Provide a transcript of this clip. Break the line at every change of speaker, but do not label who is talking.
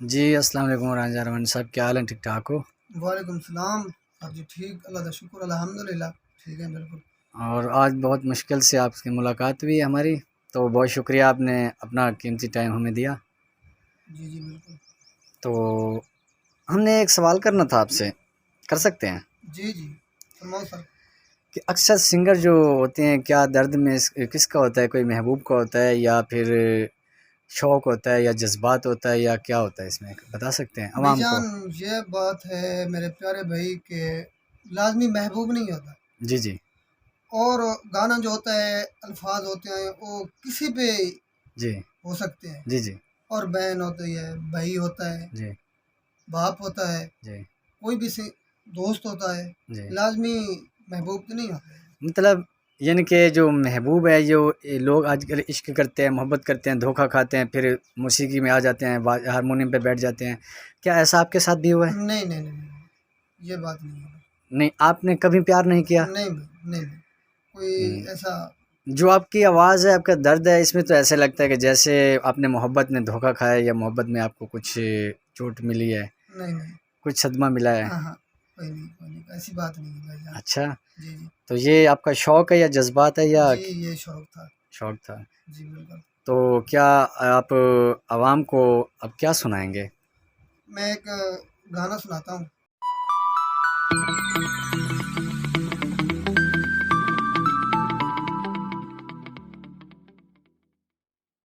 जी, अस्सलाम वालेकुम राजा रमन साहब, क्या हाल है? ठीक ठाक हो?
वालेकुम सलाम। आप जी ठीक, अल्लाह का शुक्र, अल्हम्दुलिल्लाह ठीक है बिल्कुल।
और आज बहुत मुश्किल से आपसे मुलाकात हुई है हमारी, तो बहुत शुक्रिया आपने अपना कीमती टाइम हमें दिया।
जी जी बिल्कुल।
तो हमने एक सवाल करना था आपसे, कर सकते हैं?
जी जी फरमाओ सर।
कि अक्सर सिंगर जो होते हैं, क्या दर्द में किसका होता है? कोई महबूब का होता है या फिर शौक़ होता है या जज्बात होता है या क्या होता है? इसमें बता सकते हैं आवाम को?
भाईजान, ये बात है मेरे प्यारे भाई के लाजमी महबूब नहीं होता।
जी, जी।
और गाना जो होता है, अल्फाज होते हैं वो किसी पे
जी,
हो सकते हैं।
जी, जी,
और बहन होती है, भाई होता है,
जी,
बाप होता है,
जी,
कोई भी दोस्त होता है।
जी।
लाजमी महबूब तो नहीं होता है।
मतलब यानी कि जो महबूब है, जो ये लोग आजकल इश्क करते हैं, मोहब्बत करते हैं, धोखा खाते हैं, फिर मौसीकी में आ जाते हैं, हारमोनियम पे बैठ जाते हैं। क्या ऐसा आपके साथ भी हुआ है?
नहीं नहीं नहीं नहीं, ये बात नहीं है।
नहीं, आपने कभी प्यार नहीं किया?
नहीं भाई, नहीं भाई, कोई
हम्म,
ऐसा।
जो आपकी आवाज़ है, आपका दर्द है, इसमें तो ऐसे लगता है कि जैसे आपने मोहब्बत में धोखा खाया है या मोहब्बत में आपको कुछ चोट मिली है,
नहीं नहीं।
कुछ सदमा मिला है।
हाँ हाँ, कोई नहीं, ऐसी बात नहीं है भाईजान।
अच्छा,
जी जी।
तो ये आपका शौक़ है या जज्बात है या
जी ये शौक था।
शौक़ था?
जी बिल्कुल।
तो क्या आप आवाम को अब क्या सुनाएंगे?
मैं एक गाना सुनाता हूँ।